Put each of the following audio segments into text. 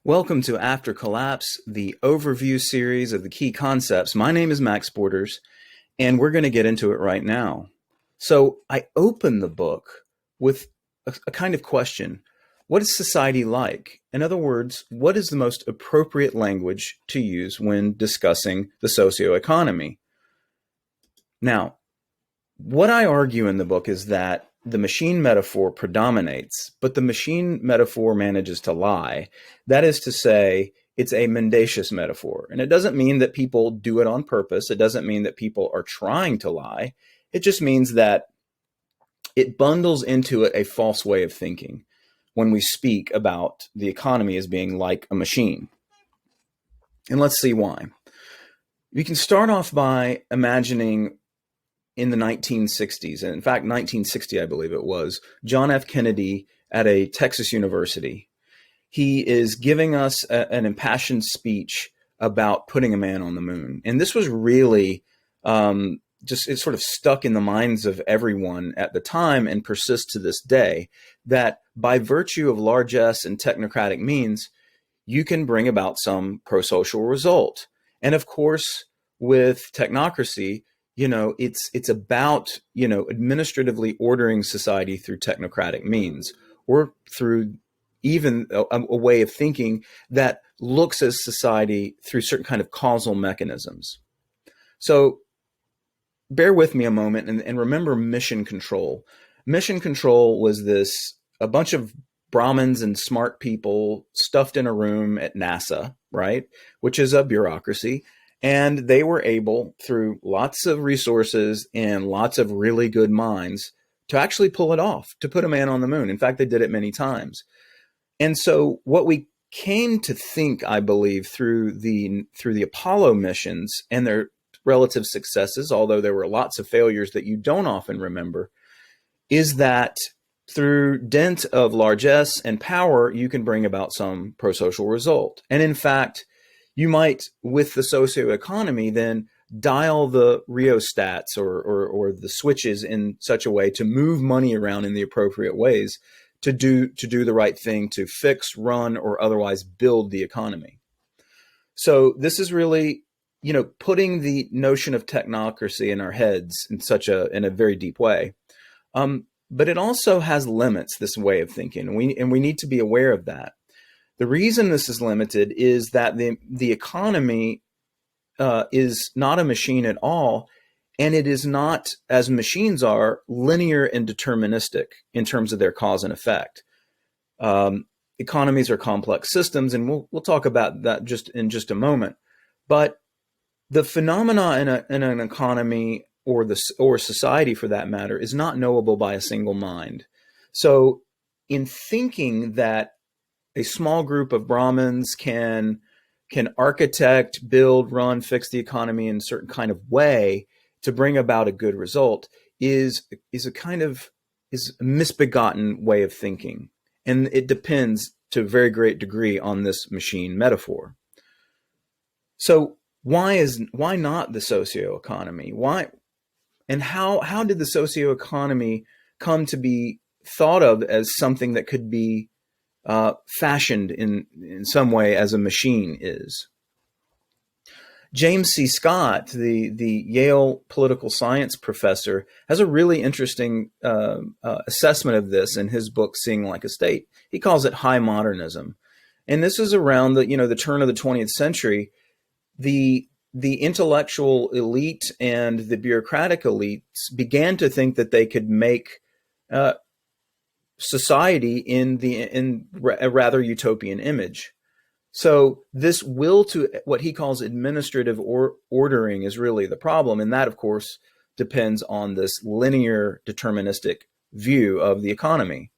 Welcome to After Collapse, the overview series of the key concepts. My name is Max Borders, and we're going to get into it right now. So I open the book with a kind of question. What is society like? In other words, what is the most appropriate language to use when discussing the socioeconomy? Now, what I argue in the book is that the machine metaphor predominates, but the machine metaphor manages to lie. That is to say, it's a mendacious metaphor. And it doesn't mean that people do it on purpose. It doesn't mean that people are trying to lie. It just means that it bundles into it a false way of thinking when we speak about the economy as being like a machine. And let's see why. We can start off by imagining in the 1960s, and in fact, 1960, I believe it was, John F. Kennedy at a Texas university. He is giving us an impassioned speech about putting a man on the moon. And this was really it's sort of stuck in the minds of everyone at the time and persists to this day, that by virtue of largesse and technocratic means, you can bring about some pro-social result. And of course, with technocracy, it's about, administratively ordering society through technocratic means, or through even a way of thinking that looks at society through certain kind of causal mechanisms. So bear with me a moment and remember mission control. Mission control was a bunch of Brahmins and smart people stuffed in a room at NASA, right? Which is a bureaucracy. And they were able, through lots of resources and lots of really good minds, to actually pull it off, to put a man on the moon. In fact, they did it many times. And so what we came to think, I believe, through the Apollo missions and their relative successes, although there were lots of failures that you don't often remember, is that through dint of largesse and power, you can bring about some pro-social result. And in fact, you might, with the socioeconomy, then dial the rheostats or the switches in such a way to move money around in the appropriate ways to do the right thing, to fix, run, or otherwise build the economy. So this is really, putting the notion of technocracy in our heads in a very deep way. But it also has limits, this way of thinking, and we need to be aware of that. The reason this is limited is that the economy is not a machine at all, and it is not, as machines are, linear and deterministic in terms of their cause and effect. Economies are complex systems, and we'll talk about that in just a moment. But the phenomena in an economy or society, for that matter, is not knowable by a single mind. So, in thinking that a small group of Brahmins can architect, build, run, fix the economy in a certain kind of way to bring about a good result is a misbegotten way of thinking. And it depends to a very great degree on this machine metaphor. So why not the socioeconomy? Why and how did the socioeconomy come to be thought of as something that could be fashioned in some way as a machine is? James C. Scott, the Yale political science professor, has a really interesting assessment of this in his book, Seeing Like a State. He calls it high modernism. And this is around the turn of the 20th century. The intellectual elite and the bureaucratic elites began to think that they could make society in a rather utopian image. So this will to what he calls administrative ordering is really the problem. And that, of course, depends on this linear deterministic view of the economy.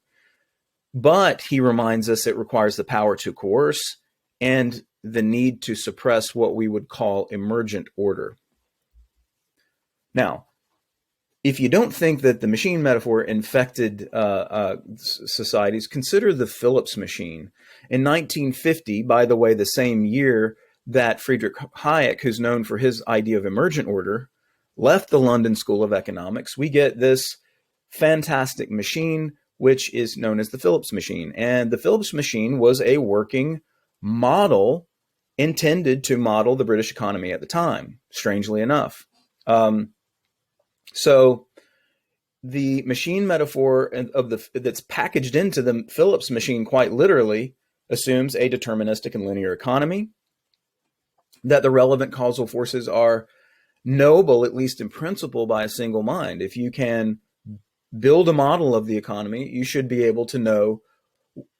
But he reminds us it requires the power to coerce and the need to suppress what we would call emergent order. Now, if you don't think that the machine metaphor infected societies, consider the Phillips machine. In 1950, by the way, the same year that Friedrich Hayek, who's known for his idea of emergent order, left the London School of Economics, we get this fantastic machine, which is known as the Phillips machine. And the Phillips machine was a working model intended to model the British economy at the time, strangely enough. So the machine metaphor that's packaged into the Phillips machine quite literally assumes a deterministic and linear economy, that the relevant causal forces are knowable, at least in principle, by a single mind. If you can build a model of the economy, you should be able to know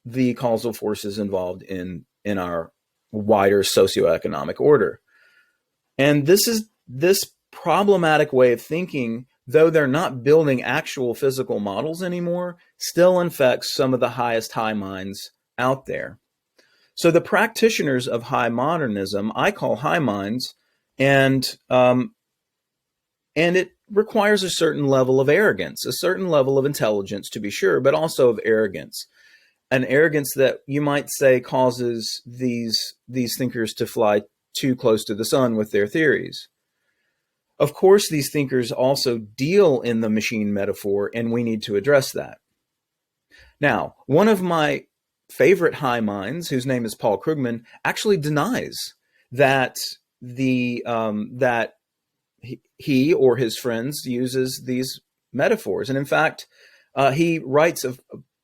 the causal forces involved in our wider socioeconomic order. And this problematic way of thinking, though they're not building actual physical models anymore, still infects some of the highest high minds out there. So the practitioners of high modernism, I call high minds, and it requires a certain level of arrogance, a certain level of intelligence, to be sure, but also of arrogance. An arrogance that you might say causes these thinkers to fly too close to the sun with their theories. Of course, these thinkers also deal in the machine metaphor, and we need to address that. Now, one of my favorite high minds, whose name is Paul Krugman, actually denies that that he or his friends uses these metaphors. And in fact, he writes of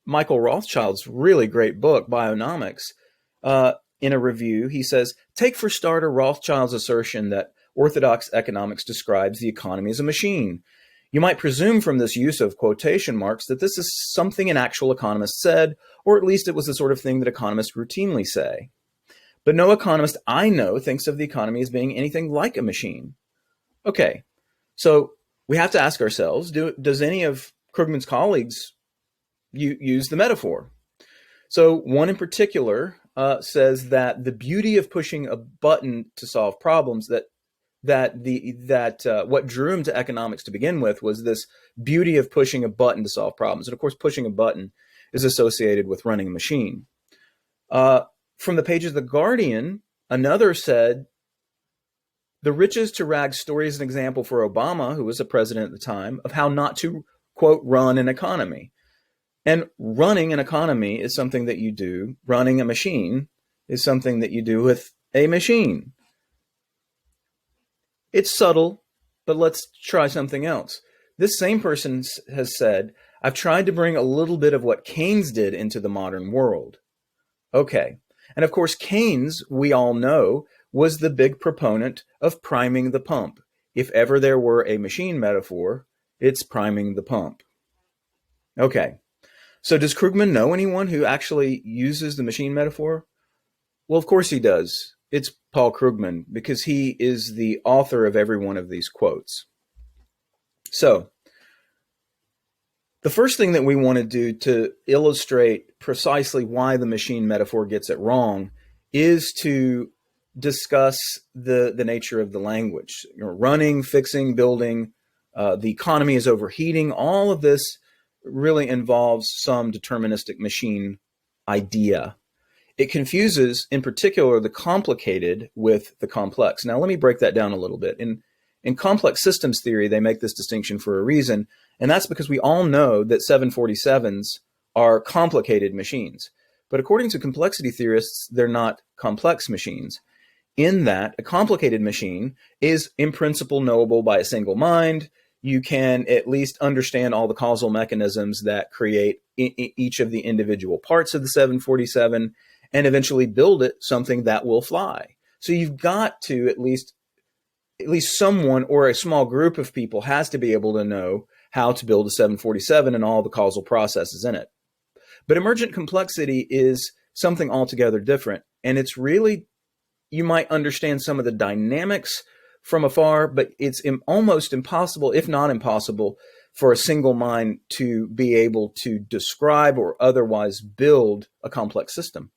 Michael Rothschild's really great book, Bionomics. In a review, he says, take for starter Rothschild's assertion that orthodox economics describes the economy as a machine. You might presume from this use of quotation marks that this is something an actual economist said, or at least it was the sort of thing that economists routinely say. But no economist I know thinks of the economy as being anything like a machine. Okay, so we have to ask ourselves, does any of Krugman's colleagues use the metaphor? So one in particular says that the beauty of pushing a button to solve problems, what drew him to economics to begin with was this beauty of pushing a button to solve problems. And of course, pushing a button is associated with running a machine. From the pages of The Guardian, another said, the riches to rags story is an example for Obama, who was the president at the time, of how not to, quote, run an economy. And running an economy is something that you do. Running a machine is something that you do with a machine. It's subtle, but let's try something else. This same person has said, I've tried to bring a little bit of what Keynes did into the modern world. Okay. And of course, Keynes, we all know, was the big proponent of priming the pump. If ever there were a machine metaphor, it's priming the pump. Okay. So does Krugman know anyone who actually uses the machine metaphor? Well, of course he does. It's Paul Krugman, because he is the author of every one of these quotes. So the first thing that we want to do to illustrate precisely why the machine metaphor gets it wrong is to discuss the nature of the language. Running, fixing, building, the economy is overheating. All of this really involves some deterministic machine idea. It confuses, in particular, the complicated with the complex. Now, let me break that down a little bit. In complex systems theory, they make this distinction for a reason, and that's because we all know that 747s are complicated machines. But according to complexity theorists, they're not complex machines, in that a complicated machine is in principle knowable by a single mind. You can at least understand all the causal mechanisms that create each of the individual parts of the 747 and eventually build it something that will fly. So you've got to at least someone or a small group of people has to be able to know how to build a 747 and all the causal processes in it. But emergent complexity is something altogether different. And it's really, you might understand some of the dynamics from afar, but it's almost impossible, if not impossible, for a single mind to be able to describe or otherwise build a complex system.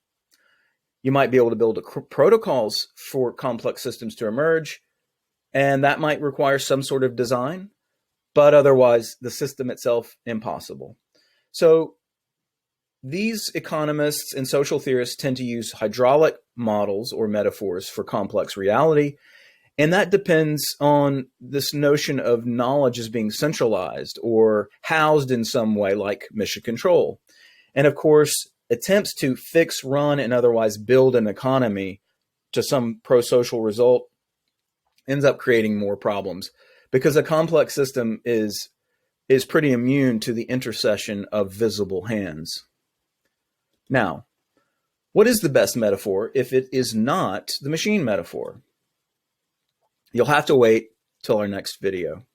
You might be able to build protocols for complex systems to emerge, and that might require some sort of design, but otherwise the system itself, impossible. So these economists and social theorists tend to use hydraulic models or metaphors for complex reality. And that depends on this notion of knowledge as being centralized or housed in some way, like mission control. And of course, attempts to fix, run, and otherwise build an economy to some pro-social result ends up creating more problems, because a complex system is pretty immune to the intercession of visible hands. Now, what is the best metaphor if it is not the machine metaphor? You'll have to wait till our next video.